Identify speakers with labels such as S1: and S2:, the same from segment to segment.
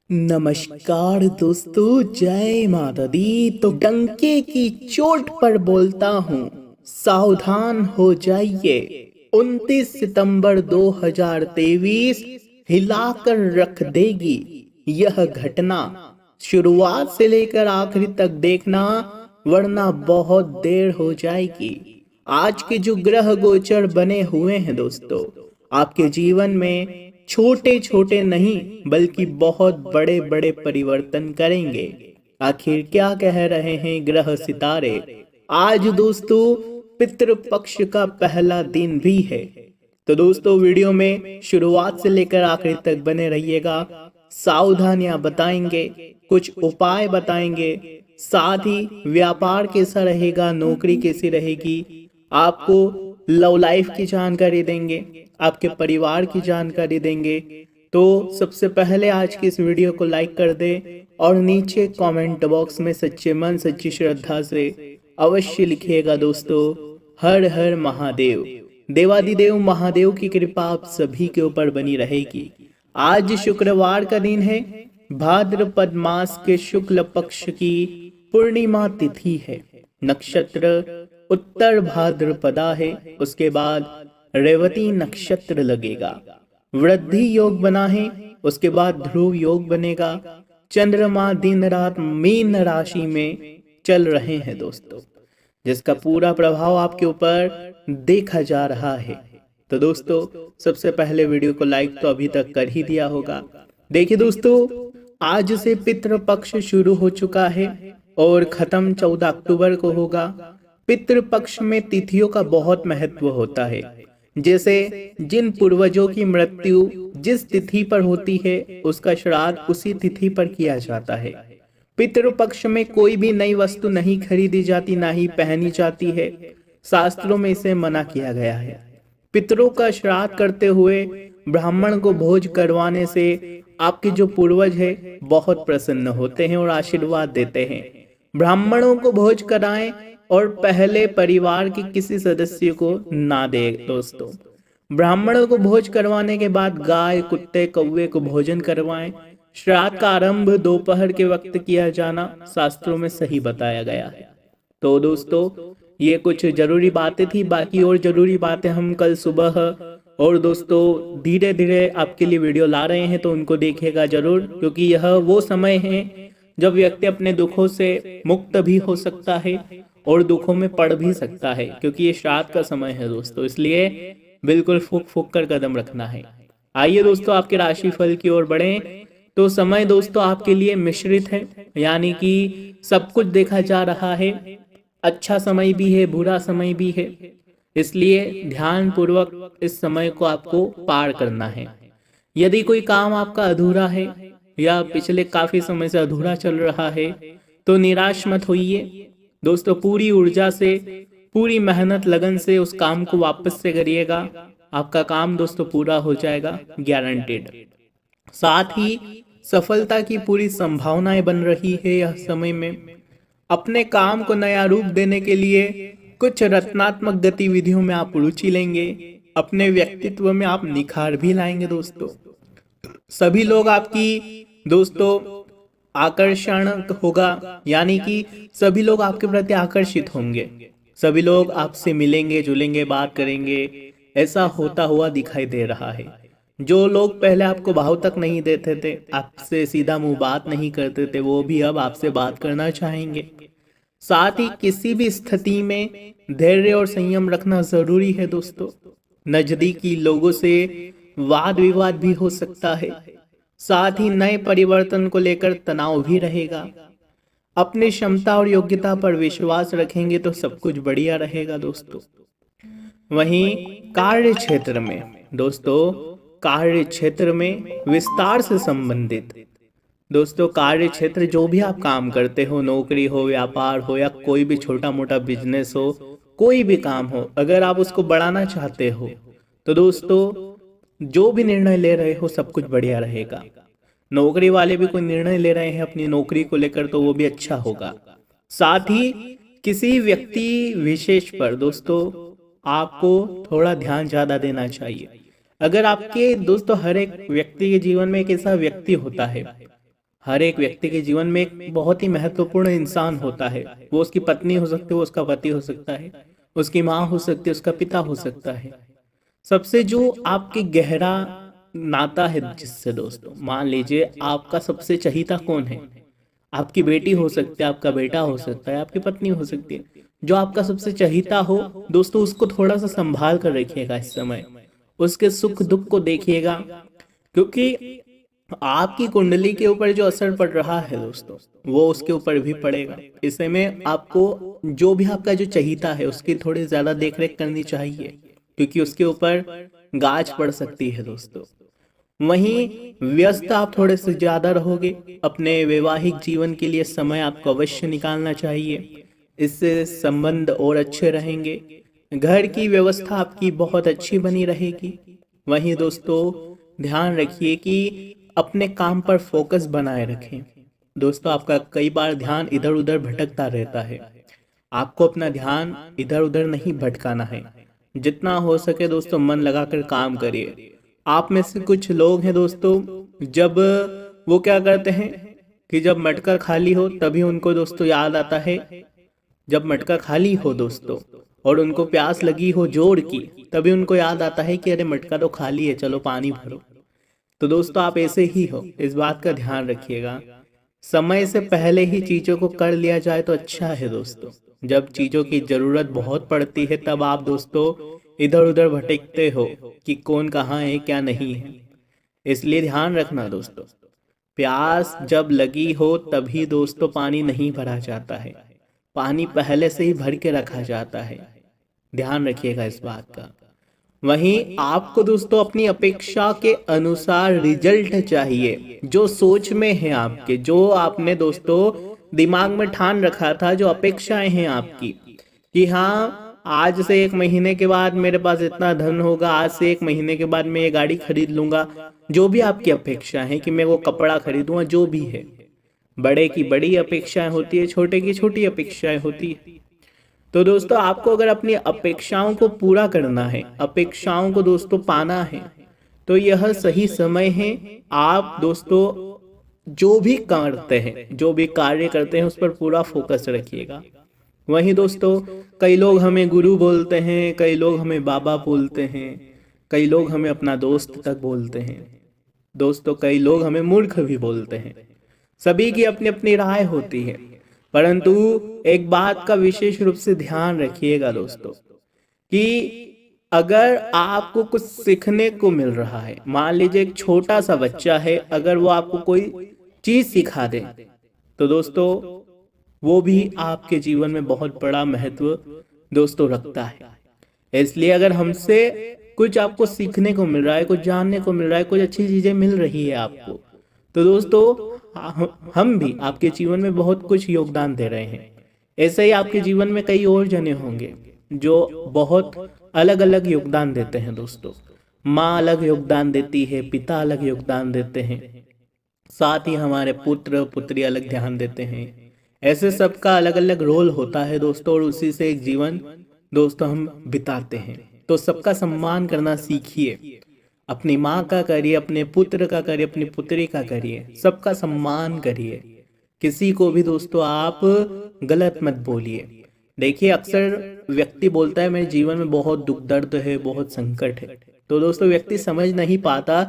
S1: नमस्कार दोस्तों, जय माता दी। तो डंके की चोट पर बोलता हूँ, सावधान हो जाइए। 29 सितंबर 2023 हिलाकर रख देगी यह घटना। शुरुआत से लेकर आखिरी तक देखना, वरना बहुत देर हो जाएगी। आज के जो ग्रह गोचर बने हुए हैं दोस्तों, आपके जीवन में छोटे छोटे नहीं बल्कि बहुत बड़े बड़े परिवर्तन करेंगे। आखिर क्या कह रहे हैं ग्रह सितारे। आज दोस्तों पितृपक्ष का पहला दिन भी है। तो दोस्तों वीडियो में शुरुआत से लेकर आखिर तक बने रहिएगा। सावधानियां बताएंगे, कुछ उपाय बताएंगे, साथ ही व्यापार कैसा रहेगा, नौकरी कैसी रहेगी, आपको लव लाइफ की जानकारी देंगे, आपके परिवार की जानकारी देंगे। तो सबसे पहले आज की इस वीडियो को लाइक कर दे और नीचे कमेंट बॉक्स में सच्चे मन सच्ची श्रद्धा से अवश्य लिखिएगा दोस्तों, हर हर महादेव। देवादिदेव महादेव की कृपा आप सभी के ऊपर बनी रहेगी। आज शुक्रवार का दिन है, भाद्रपद मास के शुक्ल पक्ष की पूर्णिमा तिथि है। नक्षत्र उत्तर भाद्रपदा है, उसके बाद रेवती नक्षत्र लगेगा। वृद्धि योग बना है, उसके बाद ध्रुव योग बनेगा। चंद्रमा दिन रात मीन राशि में चल रहे हैं दोस्तों, जिसका पूरा प्रभाव आपके ऊपर देखा जा रहा है। तो दोस्तों सबसे पहले वीडियो को लाइक तो अभी तक कर ही दिया होगा। देखिए दोस्तों, आज से पितृपक्ष शुरू हो चुका है और खत्म 14 अक्टूबर को होगा। पितृपक्ष में तिथियों का बहुत महत्व होता है। जैसे जिन पूर्वजों की मृत्यु जिस तिथि पर होती है, उसका श्राद्ध उसी तिथि पर किया जाता है। पितृपक्ष में कोई भी नई वस्तु नहीं खरीदी जाती, ना ही पहनी जाती है। शास्त्रों में इसे मना किया गया है। पितरों का श्राद्ध करते हुए ब्राह्मण को भोज करवाने से आपके जो पूर्वज है बहुत प्रसन्न होते हैं और आशीर्वाद देते हैं। ब्राह्मणों को भोज कराएं और पहले परिवार के किसी सदस्य को ना दे दोस्तों। ब्राह्मणों को भोज करवाने के बाद गाय कुत्ते कौवे को भोजन करवाएं। श्राद्ध का आरंभ दोपहर के वक्त किया जाना शास्त्रों में सही बताया गया है। तो दोस्तों ये कुछ जरूरी बातें थी, बाकी और जरूरी बातें हम कल सुबह और दोस्तों धीरे धीरे आपके लिए वीडियो ला रहे हैं, तो उनको देखिएगा जरूर, क्योंकि यह वो समय है जब व्यक्ति अपने दुखों से मुक्त भी हो सकता है और दुखों में पड़ भी सकता है, क्योंकि ये श्राद्ध का समय है दोस्तों। इसलिए बिल्कुल फूक फूक कर कदम रखना है। आइए दोस्तों आपके राशि फल की ओर बढ़ें। तो समय दोस्तों आपके लिए मिश्रित है, यानी कि सब कुछ देखा जा रहा है। अच्छा समय भी है, बुरा समय भी है, इसलिए ध्यान पूर्वक इस समय को आपको पार करना है। यदि कोई काम आपका अधूरा है या पिछले काफी समय से अधूरा चल रहा है, तो निराश मत होइए दोस्तों। पूरी ऊर्जा से, पूरी मेहनत लगन से उस काम को वापस से करिएगा। आपका काम दोस्तों पूरा हो जाएगा, गारंटेड। साथ ही सफलता की पूरी संभावनाएं बन रही है यह समय में। अपने काम को नया रूप देने के लिए कुछ रचनात्मक गतिविधियों में आप रुचि लेंगे। अपने व्यक्तित्व में आप निखार भी लाएंगे दोस्तों। सभी लोग आपकी दोस्तों आकर्षण होगा, यानी कि सभी लोग आपके प्रति आकर्षित होंगे। सभी लोग आपसे मिलेंगे जुलेंगे, बात करेंगे, ऐसा होता हुआ दिखाई दे रहा है। जो लोग पहले आपको भाव तक नहीं देते थे, आपसे सीधा मुंह बात नहीं करते थे, वो भी अब आपसे बात करना चाहेंगे। साथ ही किसी भी स्थिति में धैर्य और संयम रखना जरूरी है दोस्तों। नजदीकी लोगों से वाद विवाद भी हो सकता है। साथ ही नए परिवर्तन को लेकर तनाव भी रहेगा। अपनी क्षमता और योग्यता पर विश्वास रखेंगे तो सब कुछ बढ़िया रहेगा दोस्तों। वहीं कार्य क्षेत्र में दोस्तों, कार्य क्षेत्र में विस्तार से संबंधित दोस्तों, कार्य क्षेत्र जो भी आप काम करते हो, नौकरी हो, व्यापार हो या कोई भी छोटा मोटा बिजनेस हो, कोई भी काम हो, अगर आप उसको बढ़ाना चाहते हो तो दोस्तों जो भी निर्णय ले रहे हो सब कुछ बढ़िया रहेगा। नौकरी वाले भी कोई निर्णय ले रहे हैं अपनी नौकरी को लेकर, तो वो भी अच्छा होगा। साथ ही किसी व्यक्ति विशेष पर दोस्तों आपको थोड़ा ध्यान ज्यादा देना चाहिए। अगर आपके दोस्तों हर एक व्यक्ति के जीवन में एक ऐसा व्यक्ति होता है हर एक व्यक्ति के जीवन में एक बहुत ही महत्वपूर्ण इंसान होता है। वो उसकी पत्नी हो सकती है, वो उसका पति हो सकता है, उसकी माँ हो सकती है, उसका पिता हो सकता है। सबसे जो आपकी गहरा नाता है जिससे दोस्तों, मान लीजिए आपका सबसे चहीता कौन है? आपकी बेटी हो सकती है, आपका बेटा हो सकता है, आपकी पत्नी हो सकती है। जो आपका सबसे चहीता हो दोस्तों, उसको थोड़ा सा संभाल कर रखिएगा इस समय, उसके सुख दुख को देखिएगा, क्योंकि आपकी कुंडली के ऊपर जो असर पड़ रहा है दोस्तों, वो उसके ऊपर भी पड़ेगा। ऐसे में आपको जो भी आपका जो चहीता है उसकी थोड़ी ज्यादा देख रेख करनी चाहिए, क्योंकि उसके ऊपर गाज पड़ सकती है दोस्तों। वहीं व्यस्त आप थोड़े से ज्यादा रहोगे, अपने वैवाहिक जीवन के लिए समय आपको अवश्य निकालना चाहिए, इससे संबंध और अच्छे रहेंगे। घर की व्यवस्था आपकी बहुत अच्छी बनी रहेगी। वहीं दोस्तों ध्यान रखिए कि अपने काम पर फोकस बनाए रखें। दोस्तों आपका कई बार ध्यान इधर उधर भटकता रहता है, आपको अपना ध्यान इधर उधर नहीं भटकाना है। जितना हो सके दोस्तों मन लगाकर काम करिए। आप में से कुछ लोग हैं दोस्तों, जब वो क्या करते हैं कि जब मटका खाली हो तभी उनको दोस्तों याद आता है, जब मटका खाली हो दोस्तों और उनको प्यास लगी हो जोर की, तभी उनको याद आता है कि अरे मटका तो खाली है, चलो पानी भरो। तो दोस्तों आप ऐसे ही हो, इस बात का ध्यान रखिएगा। समय से पहले ही चीजों को कर लिया जाए तो अच्छा है दोस्तों। जब चीजों की जरूरत बहुत पड़ती है तब आप दोस्तों इधर उधर भटकते हो कि कौन कहाँ है क्या नहीं है। इसलिए ध्यान रखना दोस्तों, प्यास जब लगी हो तभी दोस्तों पानी नहीं भरा जाता है, पानी पहले से ही भर के रखा जाता है। ध्यान रखिएगा इस बात का। वहीं आपको दोस्तों अपनी अपेक्षा के अनुसार रिजल्ट चाहिए, जो सोच में है आपके, जो आपने दोस्तों दिमाग में ठान रखा था, जो अपेक्षाएं हैं आपकी कि हाँ आज से 1 महीने के बाद मेरे पास इतना धन होगा, आज से 1 महीने के बाद मैं ये गाड़ी खरीद लूंगा। जो भी आपकी अपेक्षा है कि मैं वो कपड़ा खरीदूंगा, जो भी है, बड़े की बड़ी अपेक्षाएं होती है, छोटे की छोटी अपेक्षाएं होती है। तो दोस्तों आपको अगर अपनी अपेक्षाओं को पूरा करना है, अपेक्षाओं को दोस्तों पाना है, तो यह सही समय है। आप दोस्तों जो भी करते हैं, जो भी कार्य करते हैं, उस पर पूरा फोकस रखिएगा। वहीं दोस्तों कई लोग हमें गुरु बोलते हैं, कई लोग हमें बाबा बोलते हैं, कई लोग हमें अपना दोस्त तक बोलते हैं दोस्तों, कई लोग हमें मूर्ख भी बोलते हैं। सभी की अपनी अपनी राय होती है, परंतु एक बात का विशेष रूप से ध्यान रखिएगा दोस्तों कि अगर आपको कुछ सीखने को मिल रहा है, मान लीजिए एक छोटा सा बच्चा है, अगर वो आपको कोई चीज सिखा दे तो दोस्तों वो भी आपके जीवन में बहुत बड़ा महत्व दोस्तों रखता है। इसलिए अगर हमसे कुछ आपको सीखने को मिल रहा है, कुछ जानने को मिल रहा है, कुछ अच्छी चीजें मिल रही है आपको, तो दोस्तों हम भी आपके जीवन में बहुत कुछ योगदान दे रहे हैं। ऐसे ही आपके जीवन में कई और जने होंगे जो बहुत अलग अलग योगदान देते हैं दोस्तों। माँ अलग योगदान देती है, पिता अलग योगदान देते हैं, साथ ही हमारे पुत्र पुत्री अलग ध्यान देते हैं। ऐसे सबका अलग अलग रोल होता है दोस्तों, और उसी से एक जीवन दोस्तों हम बिताते हैं। तो सबका सम्मान करना सीखिए, अपनी माँ का करिए, अपने पुत्र का करिए, अपनी पुत्री का करिए, सबका सम्मान करिए। किसी को भी दोस्तों आप गलत मत बोलिए। देखिए अक्सर व्यक्ति बोलता है मेरे जीवन में बहुत दुख दर्द है, बहुत संकट है, तो दोस्तों व्यक्ति समझ नहीं पाता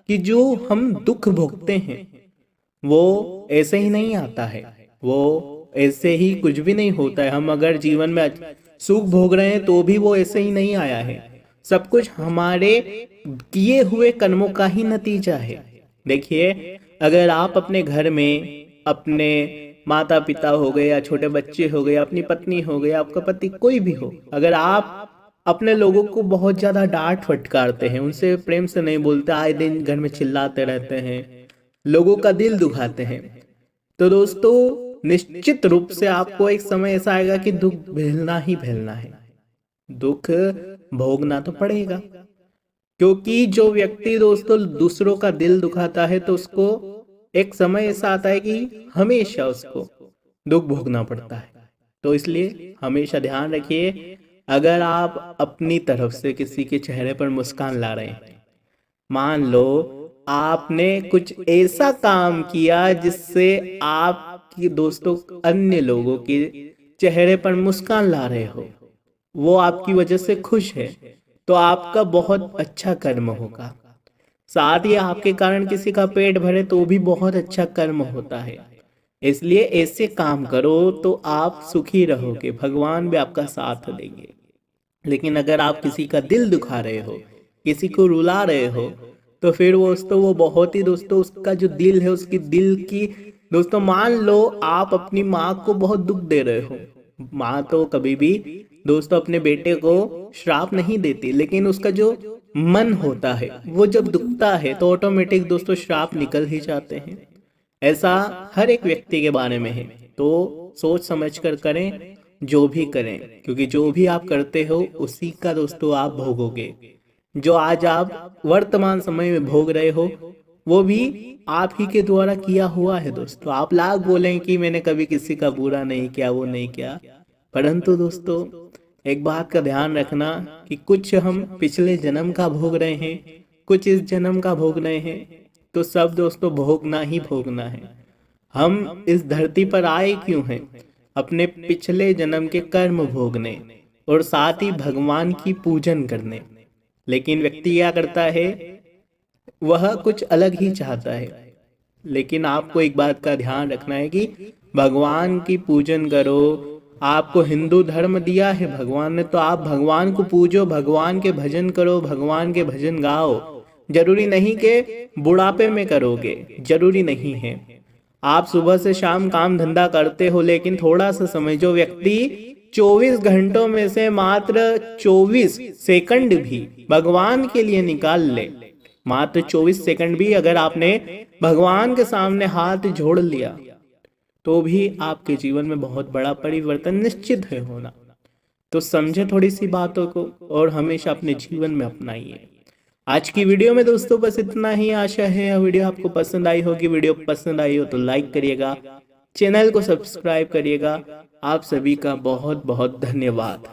S1: कि जो हम दुख भोगते हैं वो ऐसे ही नहीं आता है, वो ऐसे ही कुछ भी नहीं होता है। हम अगर जीवन में सुख भोग रहे हैं तो भी वो ऐसे ही नहीं आया है, सब कुछ हमारे किए हुए कर्मों का ही नतीजा है। देखिए अगर आप अपने घर में अपने माता पिता हो गए या छोटे बच्चे हो गए, अपनी पत्नी हो गई, आपका पति, कोई भी हो, अगर आप अपने लोगों को बहुत ज्यादा डांट फटकारते हैं, उनसे प्रेम से नहीं बोलते, आए दिन घर में चिल्लाते रहते हैं, लोगों का दिल दुखाते हैं, तो दोस्तों निश्चित रूप से आपको एक समय ऐसा आएगा कि दुख झेलना ही झेलना है, दुख भोगना तो पड़ेगा। क्योंकि जो व्यक्ति दोस्तों दूसरों का दिल दुखाता है तो उसको एक समय ऐसा आता है कि हमेशा उसको दुख भोगना पड़ता है। तो इसलिए हमेशा ध्यान रखिए, अगर आप अपनी तरफ से किसी के चेहरे पर मुस्कान ला रहे हैं, मान लो आपने कुछ ऐसा काम किया जिससे आपकी दोस्तों अन्य लोगों के चेहरे पर मुस्कान ला रहे हो, वो आपकी वजह से खुश है, तो आपका बहुत अच्छा कर्म होगा। साथ ही आपके कारण किसी का पेट भरे तो भी बहुत अच्छा कर्म होता है। इसलिए ऐसे काम करो तो आप सुखी रहोगे, भगवान भी आपका साथ देंगे। लेकिन अगर आप किसी का दिल दुखा रहे हो, किसी को रुला रहे हो, तो फिर वो बहुत ही दोस्तों उसका जो दिल है, उसकी दिल की दोस्तों, मान लो आप अपनी माँ को बहुत दुख दे रहे हो। माँ तो कभी भी दोस्तों अपने बेटे को श्राप नहीं देती, लेकिन उसका जो मन होता है वो जब दुखता है तो ऑटोमेटिक दोस्तों श्राप निकल ही जाते हैं। ऐसा हर एक व्यक्ति के बारे में है। तो सोच समझ कर करें जो भी करें, क्योंकि जो भी आप करते हो उसी का दोस्तों आप भोगोगे। जो आज आप वर्तमान समय में भोग रहे हो वो भी आप ही के द्वारा किया हुआ है दोस्तों। आप लाख बोलें कि मैंने कभी किसी का बुरा नहीं किया, वो नहीं किया, परंतु दोस्तों एक बात का ध्यान रखना कि कुछ हम पिछले जन्म का भोग रहे हैं, कुछ इस जन्म का भोग रहे हैं, तो सब दोस्तों भोगना ही भोगना है। हम इस धरती पर आए क्यों हैं? अपने पिछले जन्म के कर्म भोगने और साथ ही भगवान की पूजन करने। लेकिन व्यक्ति क्या करता है, वह कुछ अलग ही चाहता है। लेकिन आपको एक बात का ध्यान रखना है कि भगवान की पूजन करो। आपको हिंदू धर्म दिया है भगवान ने, तो आप भगवान को पूजो, भगवान के भजन करो, भगवान के भजन गाओ। जरूरी नहीं कि बुढ़ापे में करोगे, जरूरी नहीं है। आप सुबह से शाम काम धंधा करते हो, लेकिन थोड़ा सा समझो, व्यक्ति 24 घंटों में से मात्र 24 सेकंड भी भगवान के लिए निकाल ले। मात्र 24 सेकंड भी अगर आपने भगवान के सामने हाथ जोड़ लिया तो भी आपके जीवन में बहुत बड़ा परिवर्तन निश्चित है होना। तो समझे थोड़ी सी बातों को और हमेशा अपने जीवन में अपनाइए। आज की वीडियो में दोस्तों बस इतना ही। आशा है यह वीडियो आपको पसंद आई होगी। वीडियो पसंद आई हो तो लाइक करिएगा, चैनल को सब्सक्राइब करिएगा। आप सभी का बहुत बहुत धन्यवाद।